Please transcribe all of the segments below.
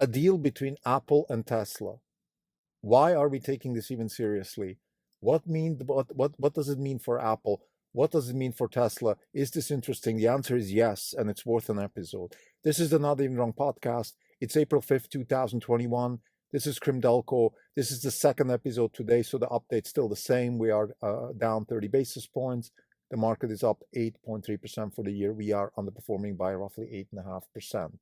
A deal between Apple and Tesla. Why are we taking this even seriously? What does it mean for Apple? What does it mean for Tesla? Is this interesting? The answer is yes, and it's worth an episode. This is the Not Even Wrong podcast. It's April 5th, 2021. This is Krim Delco. This is the second episode today, so the update's still the same. We are down 30 basis points. The market is up 8.3% for the year. We are underperforming by roughly 8.5%.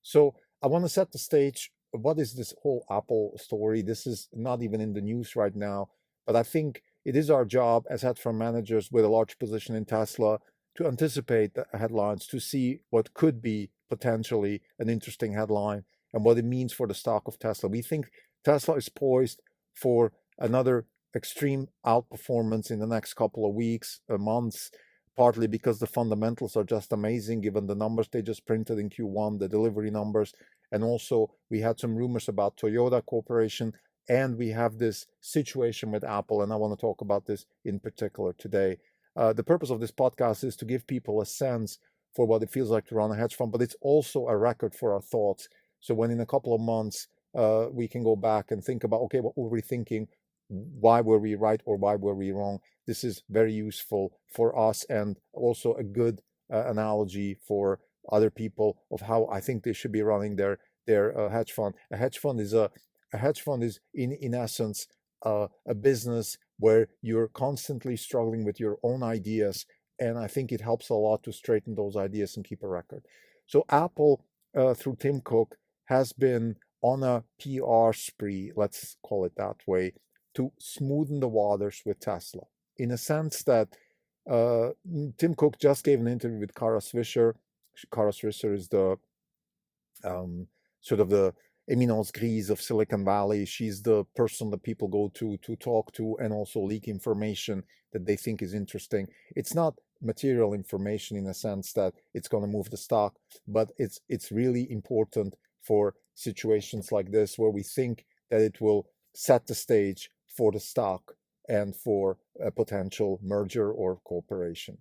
So I want to set the stage. What is this whole Apple story? This is not even in the news right now, but I think it is our job as hedge fund managers with a large position in Tesla to anticipate the headlines, to see what could be potentially an interesting headline and what it means for the stock of Tesla. We think Tesla is poised for another extreme outperformance in the next couple of weeks, months, partly because the fundamentals are just amazing given the numbers they just printed in Q1, the delivery numbers. And also, we had some rumors about Toyota Corporation, and we have this situation with Apple, and I want to talk about this in particular today. The purpose of this podcast is to give people a sense for what it feels like to run a hedge fund, but it's also a record for our thoughts. So when in a couple of months, we can go back and think about, okay, what were we thinking? Why were we right or why were we wrong? This is very useful for us and also a good analogy for other people of how I think they should be running their hedge fund. A hedge fund is in essence a business where you're constantly struggling with your own ideas, and I think it helps a lot to straighten those ideas and keep a record. So Apple, through Tim Cook, has been on a PR spree, let's call it that way, to smoothen the waters with Tesla, in a sense that Tim Cook just gave an interview with Kara Swisher. Kara Swisher is the sort of the Eminence Grise of Silicon Valley. She's the person that people go to talk to and also leak information that they think is interesting. It's not material information in a sense that it's going to move the stock, but it's really important for situations like this where we think that it will set the stage for the stock and for a potential merger or cooperation.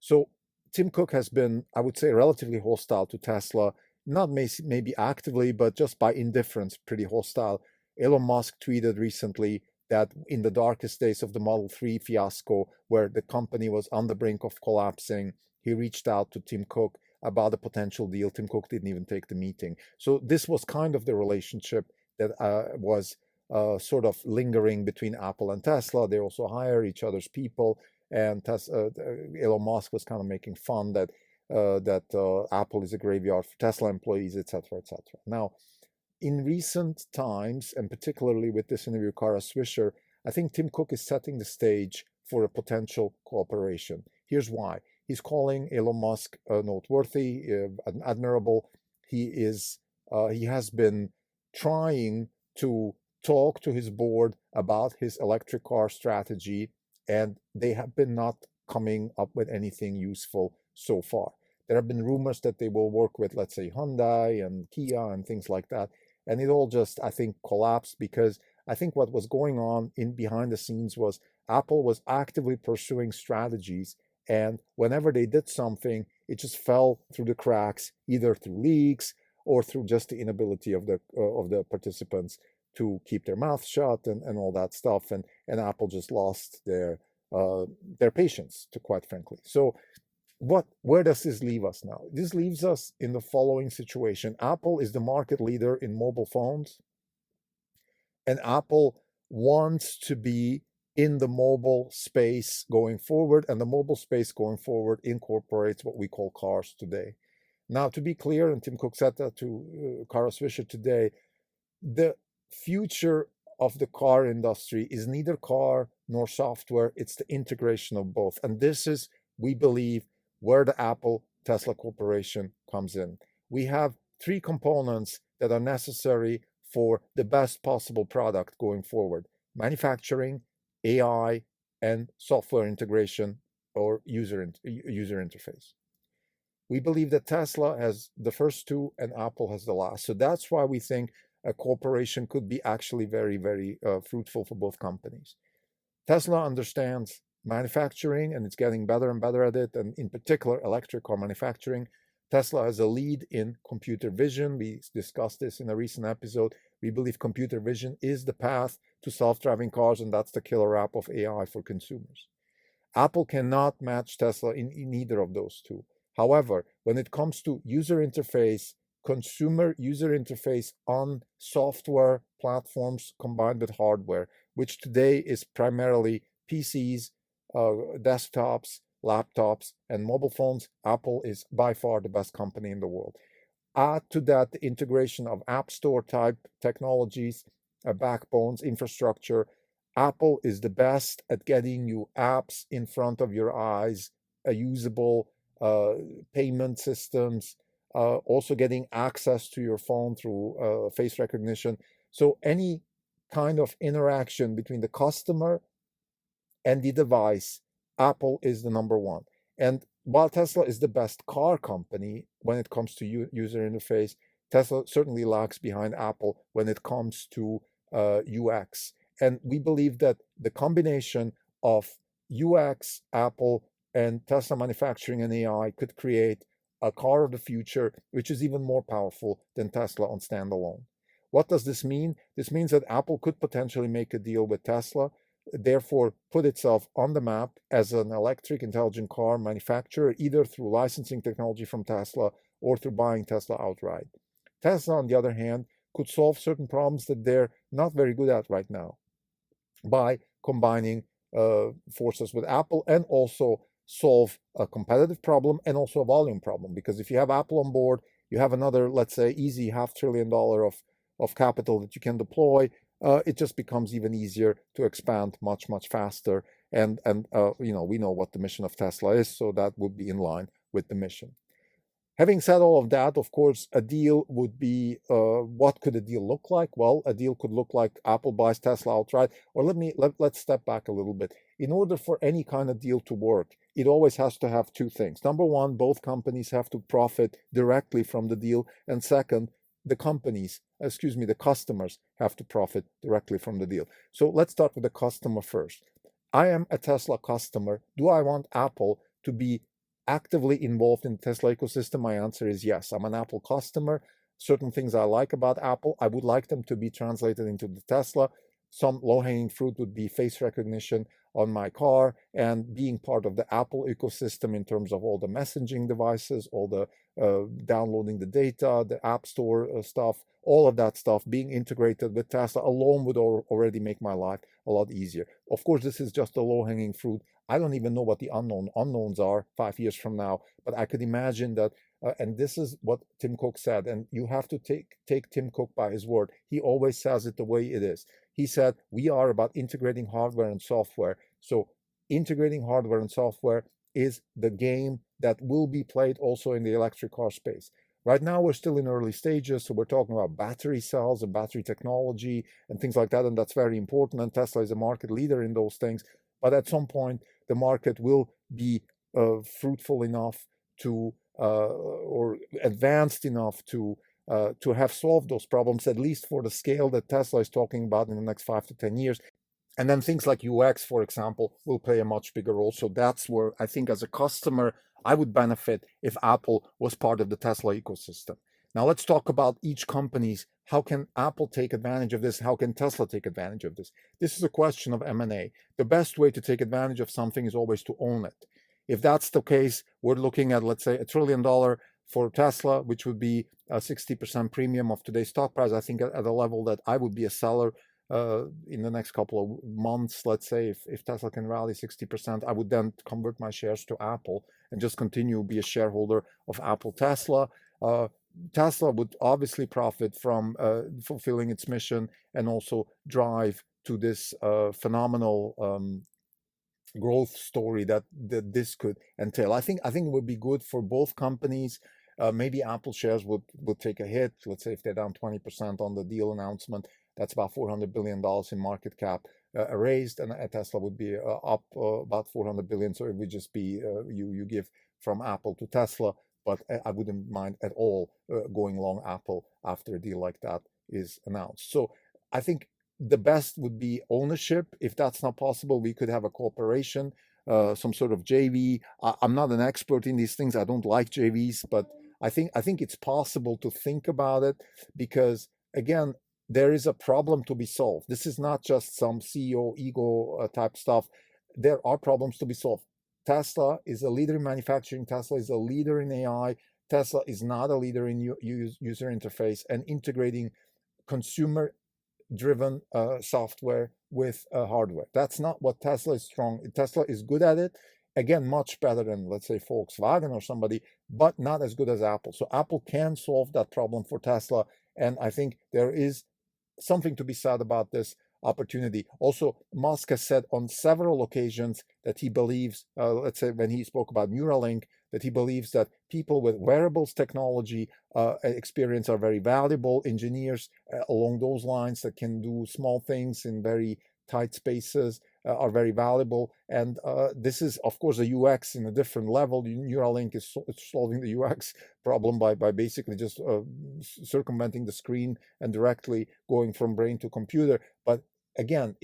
So Tim Cook has been, I would say, relatively hostile to Tesla, not maybe actively, but just by indifference, pretty hostile. Elon Musk tweeted recently that in the darkest days of the Model 3 fiasco, where the company was on the brink of collapsing, he reached out to Tim Cook about a potential deal. Tim Cook didn't even take the meeting. So this was kind of the relationship that was sort of lingering between Apple and Tesla. They also hire each other's people, and Elon Musk was kind of making fun that Apple is a graveyard for Tesla employees, etc., etc. Now, in recent times, and particularly with this interview, Kara Swisher, I think Tim Cook is setting the stage for a potential cooperation. Here's why. He's calling Elon Musk noteworthy, admirable. He has been trying to talk to his board about his electric car strategy, and they have been not coming up with anything useful so far. There have been rumors that they will work with, let's say, Hyundai and Kia and things like that. And it all just, I think, collapsed because I think what was going on in behind the scenes was Apple was actively pursuing strategies. And whenever they did something, it just fell through the cracks, either through leaks or through just the inability of the participants to keep their mouths shut and all that stuff. And Apple just lost their patience, to quite frankly. So where does this leave us now? This leaves us in the following situation. Apple is the market leader in mobile phones, and Apple wants to be in the mobile space going forward, and the mobile space going forward incorporates what we call cars today. Now, to be clear, and Tim Cook said that to Kara Swisher today, the future of the car industry is neither car nor software, it's the integration of both. And this is, we believe, where the Apple Tesla Corporation comes in. We have three components that are necessary for the best possible product going forward: manufacturing, AI, and software integration or user interface. We believe that Tesla has the first two and Apple has the last. So that's why we think a cooperation could be actually very, very fruitful for both companies. Tesla understands manufacturing, and it's getting better and better at it, and in particular electric car manufacturing. Tesla has a lead in computer vision. We discussed this in a recent episode. We believe computer vision is the path to self-driving cars, and that's the killer app of AI for consumers. Apple cannot match Tesla in either of those two. However, when it comes to user interface, consumer user interface on software platforms combined with hardware, which today is primarily PCs, desktops, laptops, and mobile phones, Apple is by far the best company in the world. Add to that the integration of App Store type technologies, backbones, infrastructure. Apple is the best at getting you apps in front of your eyes, usable payment systems, also getting access to your phone through face recognition. So any kind of interaction between the customer and the device, Apple is the number one. And while Tesla is the best car company when it comes to user interface, Tesla certainly lags behind Apple when it comes to UX. And we believe that the combination of UX, Apple, and Tesla manufacturing and AI could create a car of the future, which is even more powerful than Tesla on standalone. What does this mean? This means that Apple could potentially make a deal with Tesla, therefore put itself on the map as an electric intelligent car manufacturer, either through licensing technology from Tesla or through buying Tesla outright. Tesla, on the other hand, could solve certain problems that they're not very good at right now by combining forces with Apple, and also solve a competitive problem and also a volume problem. Because if you have Apple on board, you have another, let's say, easy $500 billion of capital that you can deploy. It just becomes even easier to expand much, much faster. And we know what the mission of Tesla is, so that would be in line with the mission. Having said all of that, of course, a deal would be, what could a deal look like? Well, a deal could look like Apple buys Tesla outright. Or let's step back a little bit. In order for any kind of deal to work, it always has to have two things. Number one, both companies have to profit directly from the deal. And second, the customers have to profit directly from the deal. So let's start with the customer first. I am a Tesla customer. Do I want Apple to be actively involved in the Tesla ecosystem? My answer is yes. I'm an Apple customer. Certain things I like about Apple, I would like them to be translated into the Tesla. Some low-hanging fruit would be face recognition on my car and being part of the Apple ecosystem in terms of all the messaging devices, all the downloading the data, the App Store stuff, all of that stuff being integrated with Tesla alone would already make my life a lot easier. Of course, this is just a low-hanging fruit. I don't even know what the unknowns are 5 years from now, but I could imagine that, and this is what Tim Cook said, and you have to take Tim Cook by his word. He always says it the way it is. He said, we are about integrating hardware and software. So integrating hardware and software is the game that will be played also in the electric car space. Right now, we're still in early stages, so we're talking about battery cells and battery technology and things like that, and that's very important, and Tesla is a market leader in those things. But at some point, the market will be fruitful enough to, or advanced enough to have solved those problems, at least for the scale that Tesla is talking about in the next 5 to 10 years. And then things like UX, for example, will play a much bigger role. So that's where I think as a customer, I would benefit if Apple was part of the Tesla ecosystem. Now let's talk about each company's, how can Apple take advantage of this? How can Tesla take advantage of this? This is a question of M&A. The best way to take advantage of something is always to own it. If that's the case, we're looking at, let's say, $1 trillion for Tesla, which would be a 60% premium of today's stock price. I think at a level that I would be a seller in the next couple of months. Let's say if Tesla can rally 60%, I would then convert my shares to Apple and just continue to be a shareholder of Apple Tesla. Tesla would obviously profit from fulfilling its mission and also drive to this phenomenal growth story that this could entail. I think it would be good for both companies. Maybe Apple shares would take a hit. Let's say if they're down 20% on the deal announcement, that's about $400 billion in market cap raised, and Tesla would be up about $400 billion. So it would just be you give from Apple to Tesla, but I wouldn't mind at all going long Apple after a deal like that is announced. So I think the best would be ownership. If that's not possible, we could have a cooperation, some sort of JV. I'm not an expert in these things. I don't like JVs, but I think it's possible to think about it because, again, there is a problem to be solved. This is not just some CEO ego type stuff. There are problems to be solved. Tesla is a leader in manufacturing. Tesla is a leader in AI. Tesla is not a leader in user interface and integrating consumer driven software with hardware. That's not what Tesla is strong. Tesla is good at it. Again, much better than, let's say, Volkswagen or somebody, but not as good as Apple. So Apple can solve that problem for Tesla. And I think there is something to be said about this opportunity. Also, Musk has said on several occasions that he believes, let's say when he spoke about Neuralink, that he believes that people with wearables technology experience are very valuable. Engineers along those lines that can do small things in very tight spaces are very valuable. And this is, of course, a UX in a different level. Neuralink is solving the UX problem by basically just circumventing the screen and directly going from brain to computer. But again,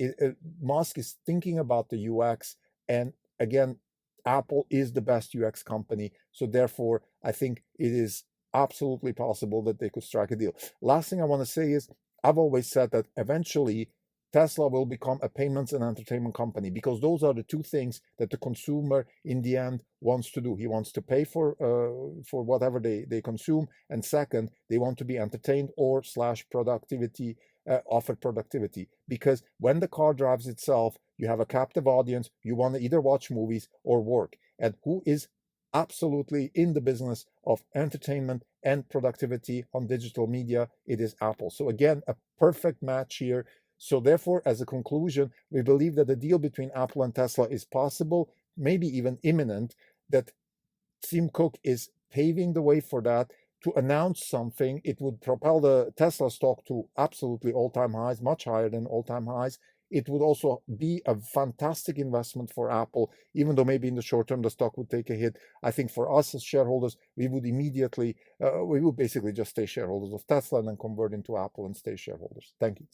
Musk is thinking about the UX, and again, Apple is the best UX company. So therefore, I think it is absolutely possible that they could strike a deal. Last thing I want to say is, I've always said that eventually Tesla will become a payments and entertainment company, because those are the two things that the consumer in the end wants to do. He wants to pay for whatever they consume, and second, they want to be entertained or / productivity, offer productivity. Because when the car drives itself, you have a captive audience. You want to either watch movies or work. And who is absolutely in the business of entertainment and productivity on digital media? It is Apple. So again, a perfect match here. So therefore, as a conclusion, we believe that the deal between Apple and Tesla is possible, maybe even imminent, that Tim Cook is paving the way for that. To announce something, it would propel the Tesla stock to absolutely all-time highs, much higher than all-time highs. It would also be a fantastic investment for Apple, even though maybe in the short term the stock would take a hit. I think for us as shareholders, we would immediately, we would basically just stay shareholders of Tesla and then convert into Apple and stay shareholders. Thank you.